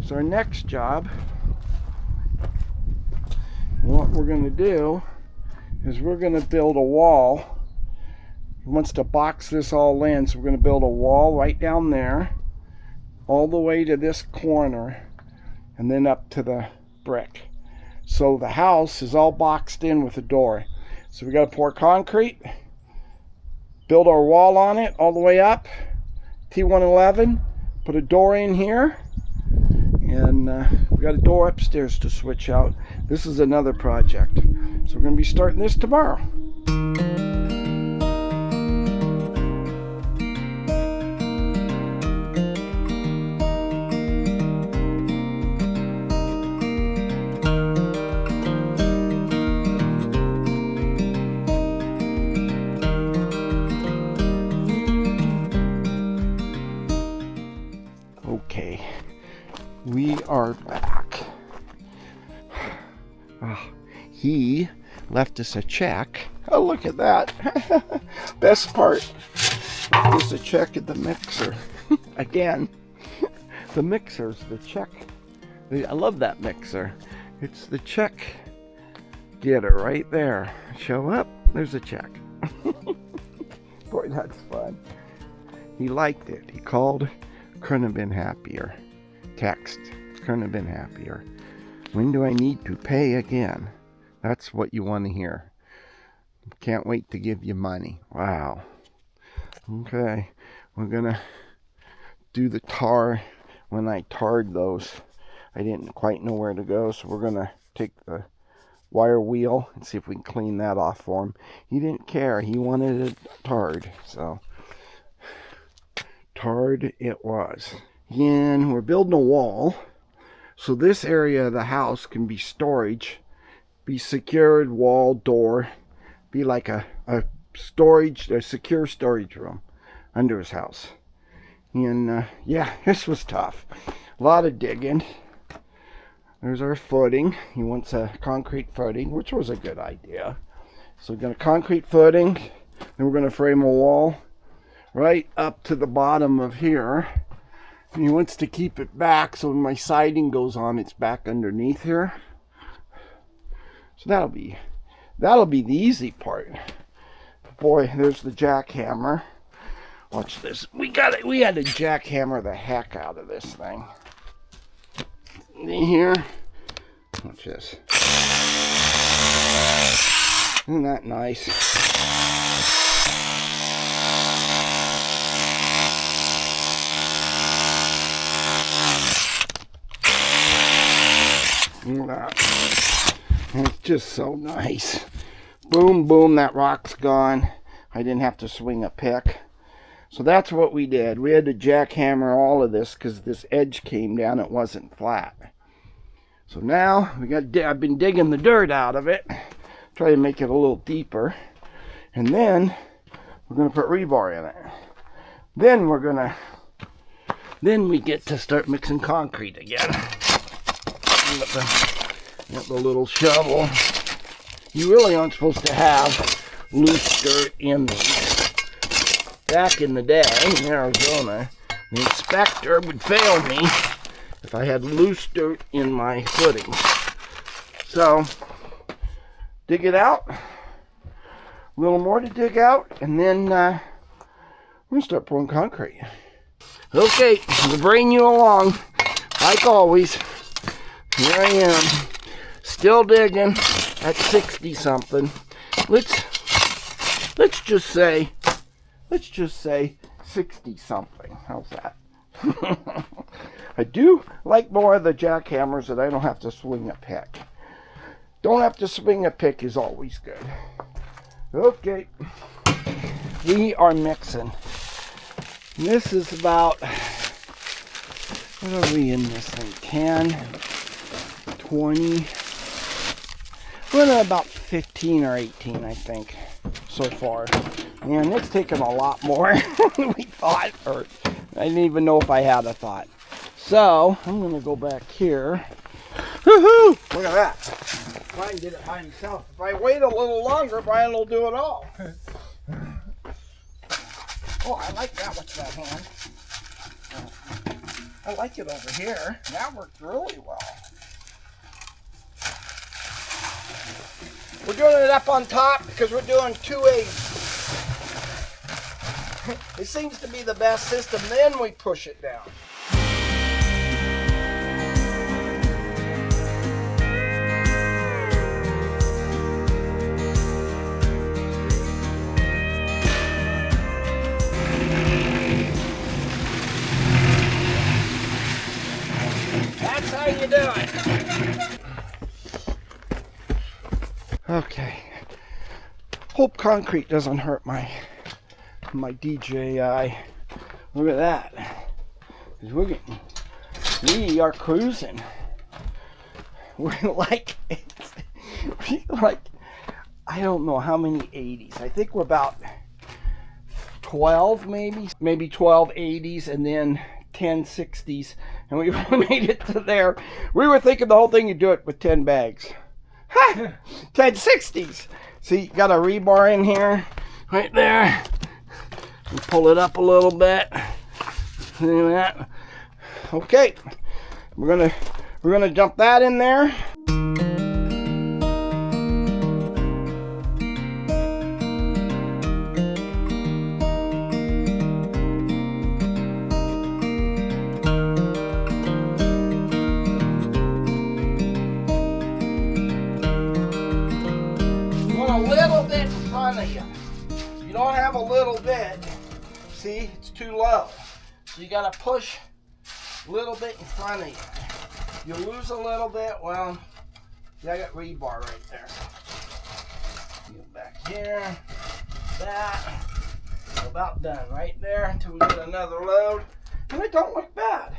So our next job, what we're going to do is we're going to build a wall. He wants to box this all in, so we're going to build a wall right down there, all the way to this corner, and then up to the brick. So the house is all boxed in with a door. So we got to pour concrete, build our wall on it all the way up, T111, put a door in here, and we got a door upstairs to switch out. This is another project. So we're going to be starting this tomorrow. Okay, we are back. He left us a check. Oh, look at that. Best part is the check at the mixer. Again, the mixer's the check. I love that mixer. It's the check getter right there. Show up, there's a check. Boy, that's fun. He liked it. He called. Couldn't have been happier. Text. Couldn't have been happier. When do I need to pay again? That's what you want to hear. Can't wait to give you money. Wow. Okay. We're gonna do the tar. When I tarred those, I didn't quite know where to go, so we're gonna take the wire wheel and see if we can clean that off for him. He didn't care. He wanted it tarred, so tarred it was. And we're building a wall, so this area of the house can be storage, be secured wall, door, be like a secure storage room under his house. And yeah, this was tough. A lot of digging. There's our footing. He wants a concrete footing, which was a good idea. So we're going to concrete footing, then we're going to frame a wall right up to the bottom of here. And he wants to keep it back, so when my siding goes on, it's back underneath here. So that'll be the easy part. Boy, there's the jackhammer. Watch this. We had to jackhammer the heck out of this thing. In here. Watch this. Isn't that nice? Look at that. It's just so nice. Boom, boom, that rock's gone. I didn't have to swing a pick. So that's what we did. We had to jackhammer all of this because this edge came down. It wasn't flat. So now I've been digging the dirt out of it. Try to make it a little deeper. And then we're going to put rebar in it. Then we get to start mixing concrete again. Got the little shovel. You really aren't supposed to have loose dirt in these. Back in the day in Arizona, the inspector would fail me if I had loose dirt in my footings. So, dig it out. A little more to dig out, and then we're going to start pouring concrete. Okay, we'll bring you along. Like always, here I am. Still digging at 60 something. Let's just say 60 something. How's that? I do like more of the jackhammers that I don't have to swing a pick. Don't have to swing a pick is always good. Okay. We are mixing. This is about, what are we in this thing? 10, 20. We're at about 15 or 18, I think, so far. And it's taken a lot more than we thought, or I didn't even know if I had a thought. So, I'm going to go back here. Woohoo! Look at that. Brian did it by himself. If I wait a little longer, Brian will do it all. Oh, I like that with that hand. I like it over here. That worked really well. We're doing it up on top because we're doing 2/8. It seems to be the best system. Then we push it down. That's how you do it. Okay. Hope concrete doesn't hurt my DJI. Look at that. We are cruising. We're like, I don't know how many 80s. I think we're about 12 maybe 12 80s and then 10 60s. And we made it to there. We were thinking the whole thing, you do it with 10 bags. Ha! 10 60s. See, got a rebar in here, right there. We pull it up a little bit. Look at that. Okay, we're gonna dump that in there. A little bit in front of you. If you don't have a little bit, see, it's too low. So you got to push a little bit in front of you. You lose a little bit, well, I got rebar right there. Go back here, that. About done right there until we get another load. And it don't look bad.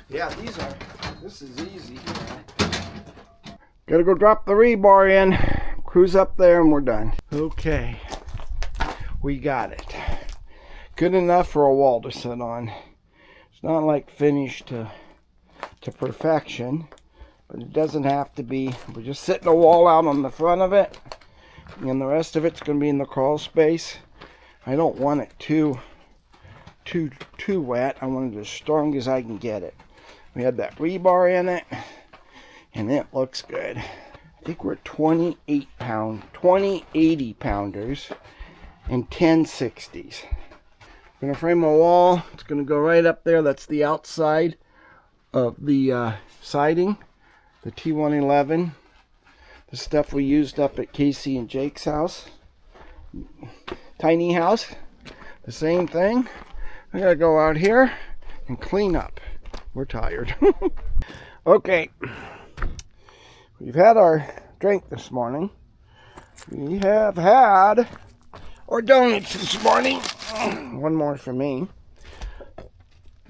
Yeah, this is easy. Gotta go drop the rebar in, cruise up there, and we're done. Okay, we got it. Good enough for a wall to sit on. It's not like finished to perfection, but it doesn't have to be. We're just setting a wall out on the front of it, and the rest of it's gonna be in the crawl space. I don't want it too wet. I want it as strong as I can get it. We had that rebar in it, and it looks good. I think we're 20 80 pounders and 10 60s. I'm gonna frame a wall. It's gonna go right up there. That's the outside of the siding, the T111, the stuff we used up at Casey and Jake's house, tiny house. The same thing. I gotta go out here and clean up. We're tired. Okay. We've had our drink this morning. We have had our donuts this morning. One more for me.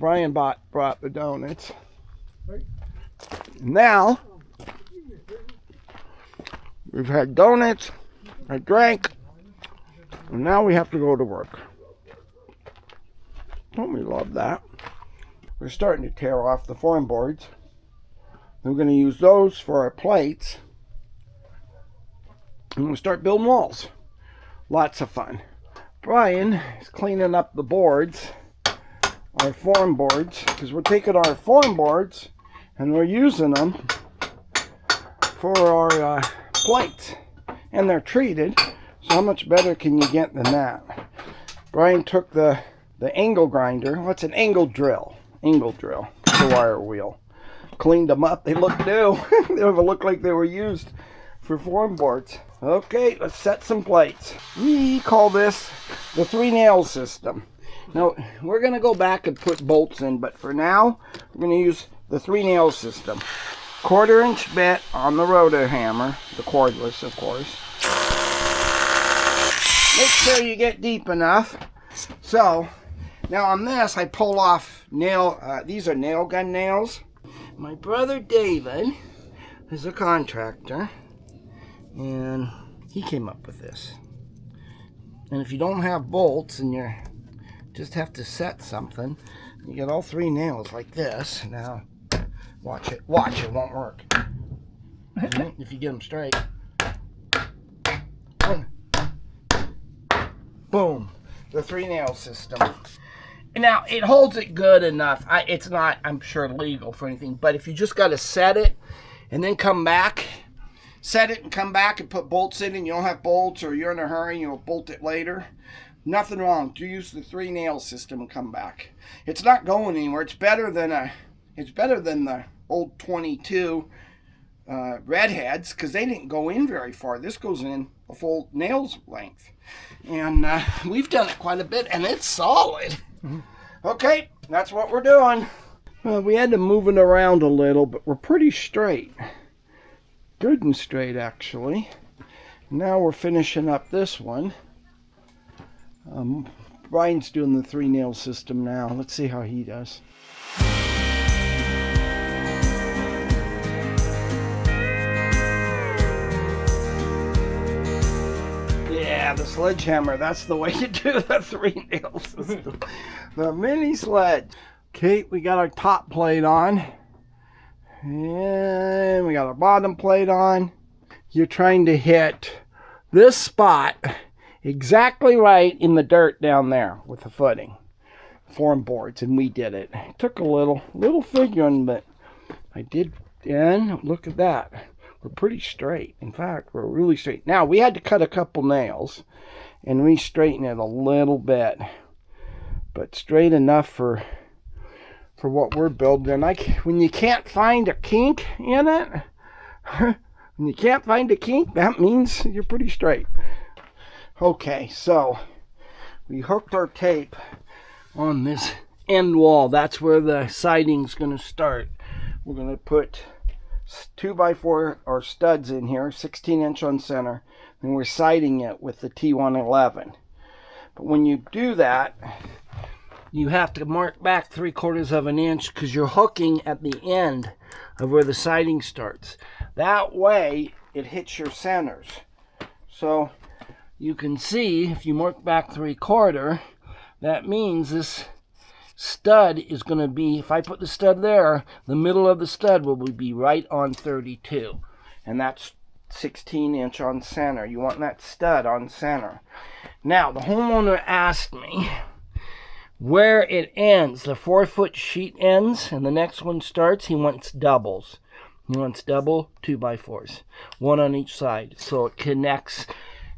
Brian brought the donuts. Now, we've had donuts, I drank, and now we have to go to work. Don't we love that? We're starting to tear off the form boards. We're going to use those for our plates. And we'll start building walls. Lots of fun. Brian is cleaning up the boards, our form boards, because we're taking our form boards and we're using them for our plates. And they're treated, so how much better can you get than that? Brian took the angle grinder. What's an angle drill? Angle drill. The wire wheel. Cleaned them up. They look new. They don't even look like they were used for form boards. Okay, let's set some plates. We call this the 3-nail system. Now, we're going to go back and put bolts in, but for now, we're going to use the 3-nail system. 1/4-inch bit on the rotor hammer, the cordless, of course. Make sure you get deep enough. So, now on this, I pull off these are nail gun nails. My brother David is a contractor, and he came up with this. And if you don't have bolts and you just have to set something, you get all 3 nails like this. Now, watch it, it won't work. if you get them straight. Boom. The 3-nail system. Now, it holds it good enough. It's not, I'm sure, legal for anything, but if you just got to set it and then come back, set it and come back and put bolts in and you don't have bolts or you're in a hurry and you'll bolt it later, nothing wrong. You use the 3-nail system and come back. It's not going anywhere. It's better than the old 22 redheads because they didn't go in very far. This goes in a full nail's length. And we've done it quite a bit and it's solid. Okay, that's what we're doing. Well, we had to move it around a little, but we're pretty straight. Good and straight, actually. Now we're finishing up this one. Brian's doing the 3-nail system now. Let's see how he does. Yeah, the sledgehammer. That's the way to do the 3-nail system. The mini sledge. Okay, we got our top plate on. And we got our bottom plate on. You're trying to hit this spot exactly right in the dirt down there with the footing. Form boards, and we did it. It took a little figuring, but I did, and look at that. We're pretty straight. In fact, we're really straight. Now, we had to cut a couple nails and re-straighten it a little bit, but straight enough for what we're building. When you can't find a kink in it, when you can't find a kink, that means you're pretty straight. Okay, so we hooked our tape on this end wall. That's where the siding's going to start. We're going to put 2x4 or studs in here, 16-inch on center, and we're siding it with the T111. But when you do that, you have to mark back 3/4 of an inch because you're hooking at the end of where the siding starts. That way, it hits your centers. So you can see if you mark back 3/4, that means this stud is going to be, if I put the stud there, the middle of the stud will be right on 32. And that's 16-inch on center. You want that stud on center. Now, the homeowner asked me where it ends. The 4-foot sheet ends and the next one starts. He wants doubles. He wants double 2x4s, one on each side, so it connects.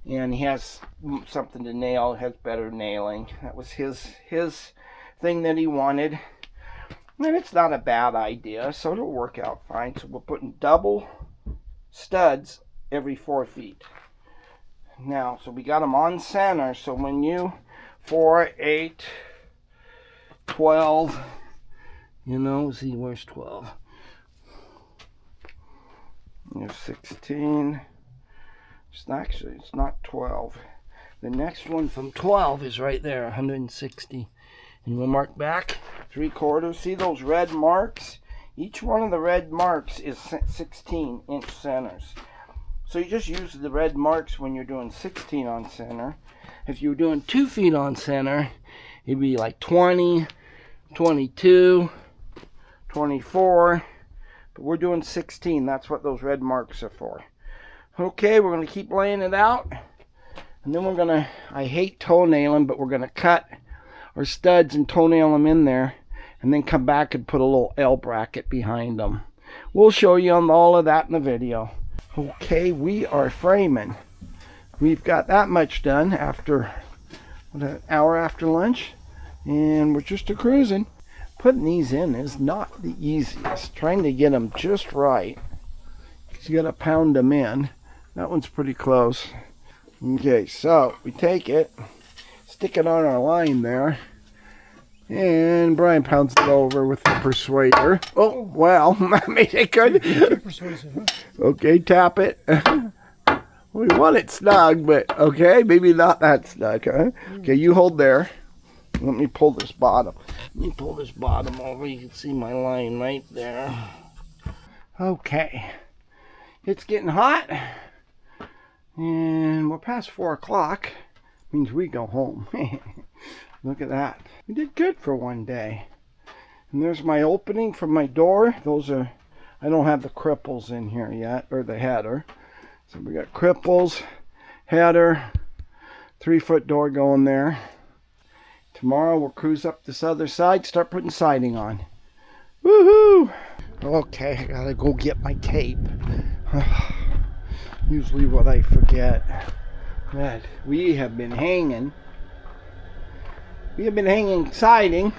And he has something to nail. It has better nailing. That was his thing that he wanted. And it's not a bad idea, so it'll work out fine. So we're putting double studs every 4 feet. Now, so we got them on center. So when you 4, 8, 12, you know, see, where's 12? There's 16. It's not 12. The next one from 12 is right there, 160. And we'll mark back 3/4. See those red marks? Each one of the red marks is 16-inch centers. So you just use the red marks when you're doing 16 on center. If you're doing 2 feet on center, it'd be like 20, 22, 24. But we're doing 16. That's what those red marks are for. Okay, we're going to keep laying it out. And then we're going to, I hate toenailing, but we're going to cut our studs and toenail them in there. And then come back and put a little L bracket behind them. We'll show you on all of that in the video. Okay, we are framing. We've got that much done after an hour after lunch. And we're just cruising. Putting these in is not the easiest. Trying to get them just right. You got to pound them in. That one's pretty close. Okay, so we take it, stick it on our line there, and Brian pounds it over with the persuader. Oh, well, that made it good. Okay, tap it. We want it snug, but okay, maybe not that snug, huh? Okay, you hold there. Let me pull this bottom. Let me pull this bottom over. You can see my line right there. Okay. It's getting hot, and we're past 4 o'clock. Means we go home. Look at that. We did good for one day. And there's my opening from my door. Those are, I don't have the cripples in here yet, or the header. So we got cripples, header, 3-foot door going there. Tomorrow we'll cruise up this other side, start putting siding on. Woohoo! Okay, I gotta go get my tape. Usually what I forget. That we have been hanging siding,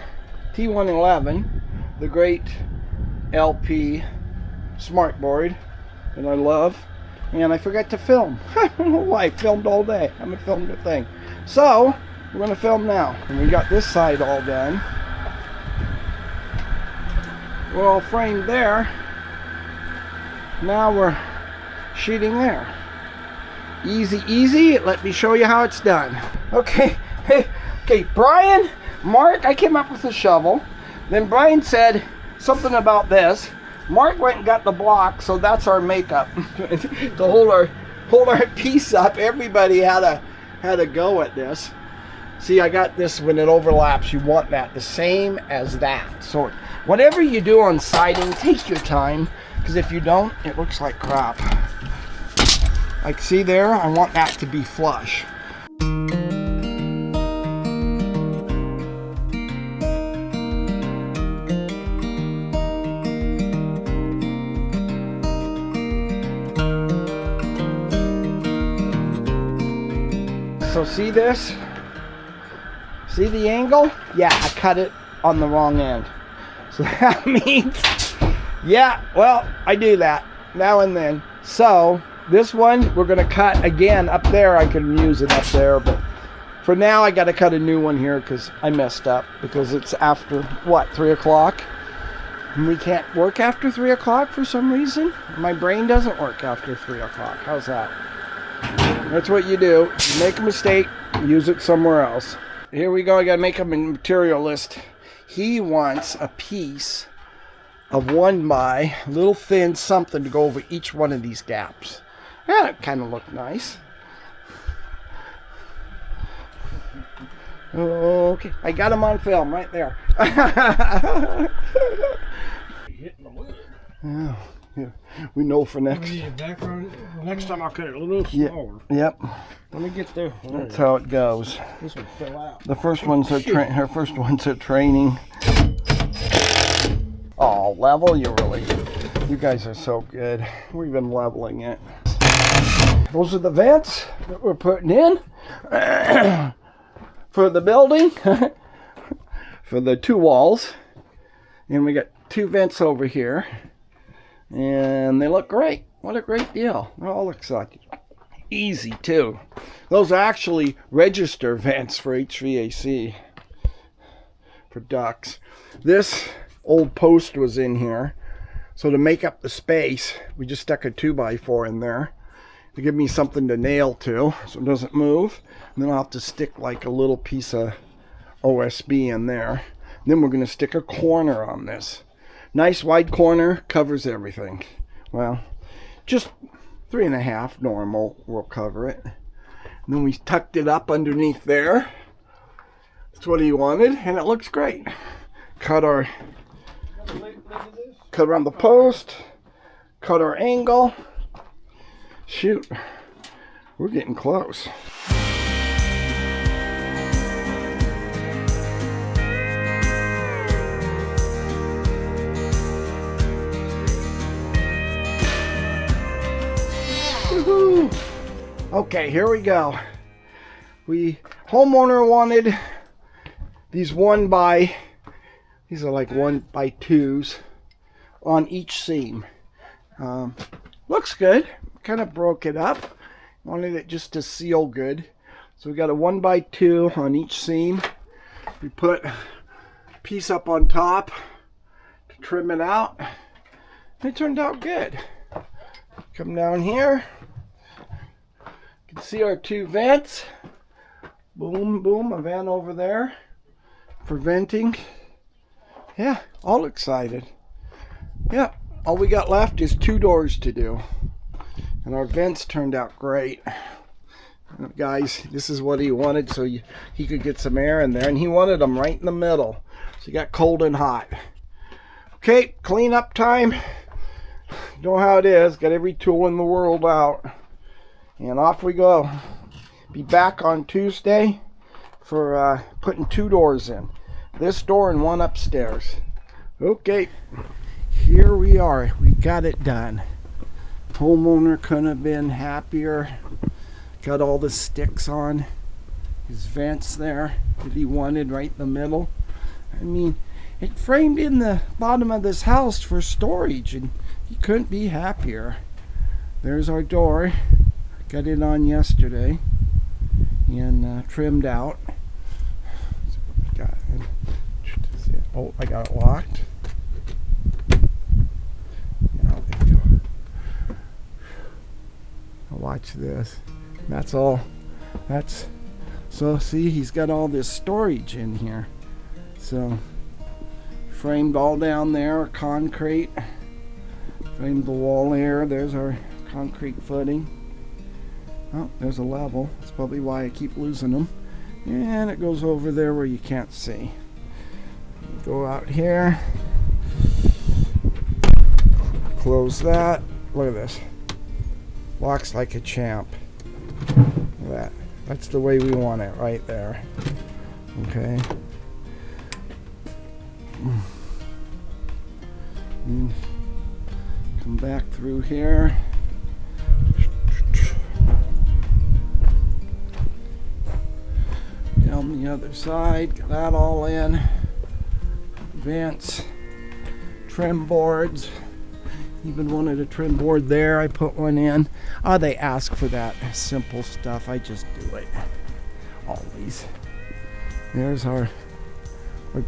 T111, the great LP smartboard that I love, and I forgot to film. I don't know why. I filmed all day. I haven't filmed a thing. So we're gonna film now, and we got this side all done. We're all framed there. Now we're sheeting there. Easy, easy. Let me show you how it's done. Okay, okay, Brian, Mark, I came up with a shovel. Then Brian said something about this. Mark went and got the block, so that's our makeup to hold our piece up. Everybody had a go at this. See, I got this when it overlaps. You want that the same as that. So whatever you do on siding, take your time, because if you don't, it looks like crap. Like, see there? I want that to be flush. So see this? See the angle? Yeah, I cut it on the wrong end. So that means, yeah, well, I do that now and then. So this one, we're gonna cut again up there. I can use it up there, but for now I gotta cut a new one here because I messed up, because it's after, what, 3 o'clock? And we can't work after 3 o'clock for some reason. My brain doesn't work after 3 o'clock. How's that? That's what you do. You make a mistake, use it somewhere else. Here we go. I gotta make a material list. He wants a piece of 1x, little thin something to go over each one of these gaps. Yeah, it kind of looked nice. Okay, I got him on film right there. Yeah. Yeah, we know for next. Next time I'll cut it a little smaller. Yep. Let me get there. That's how it goes. This one fell out. The first ones are her first ones are training. Oh, level! You guys are so good. We've been leveling it. Those are the vents that we're putting in for the building, for the 2 walls, and we got 2 vents over here. And they look great. What a great deal. They're all excited. Easy too. Those are actually register vents for HVAC, for ducts. This old post was in here, so to make up the space we just stuck a 2x4 in there to give me something to nail to so it doesn't move. And then I'll have to stick like a little piece of OSB in there. And then we're going to stick a corner on this. Nice wide corner, covers everything. Well, just 3.5 normal will cover it. And then we tucked it up underneath there. That's what he wanted, and it looks great. Cut around the post, cut our angle. Shoot, we're getting close. Okay, here we go. Homeowner wanted these 1x, these are like 1x2s on each seam. Looks good. Kind of broke it up. Wanted it just to seal good. So we got a 1x2 on each seam. We put a piece up on top to trim it out. It turned out good. Come down here. You can see our 2 vents. Boom, boom, a vent over there for venting. Yeah, all excited. Yeah, all we got left is 2 doors to do. And our vents turned out great. Guys, this is what he wanted, so he could get some air in there. And he wanted them right in the middle. So you got cold and hot. Okay, clean up time. You know how it is. Got every tool in the world out. And off we go. Be back on Tuesday for putting 2 doors in. This door and one upstairs. Okay. Here we are. We got it done. Homeowner couldn't have been happier. Got all the sticks on his vents there that he wanted right in the middle. I mean, it framed in the bottom of this house for storage, and he couldn't be happier. There's our door. Got it on yesterday and trimmed out. Oh, I got it locked. Now there you go. Watch this. That's all. That's so. See, he's got all this storage in here. So framed all down there, concrete. Framed the wall here. There's our concrete footing. Oh, there's a level. That's probably why I keep losing them. And it goes over there where you can't see. Go out here. Close that. Look at this. Locks like a champ. Look at that. That's the way we want it right there. Okay. And come back through here. Down the other side. Get that all in. Vents. Trim boards. Even wanted a trim board there. I put one in. Oh, they ask for that simple stuff. I just do it. Always. There's our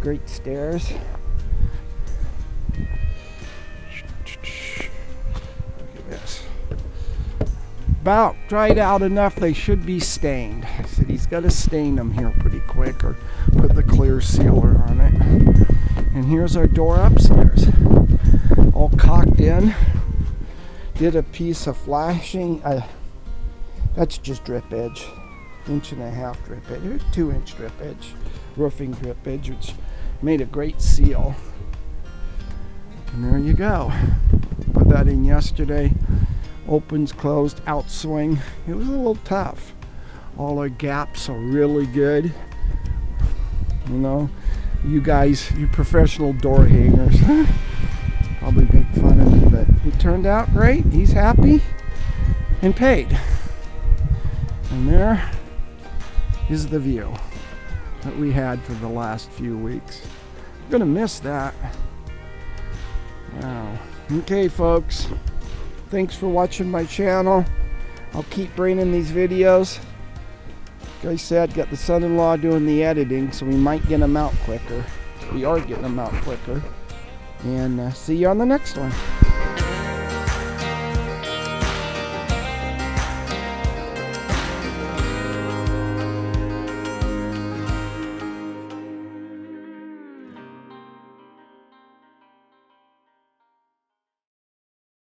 great stairs. Look at this. About dried out enough they should be stained. I said he's got to stain them here pretty quick or put the clear sealer on it. And here's our door upstairs. All caulked in. Did a piece of flashing. That's just drip edge. 1.5 drip edge. 2-inch drip edge. Roofing drip edge, which made a great seal. And there you go. Put that in yesterday. Opens, closed, outswing. It was a little tough. All our gaps are really good. You know, you guys, you professional door hangers, probably make fun of me, but it turned out great. He's happy and paid. And there is the view that we had for the last few weeks. I'm gonna miss that. Wow. Okay, folks. Thanks for watching my channel. I'll keep bringing these videos. Like I said, got the son-in-law doing the editing, so we might get them out quicker. We are getting them out quicker. And see you on the next one.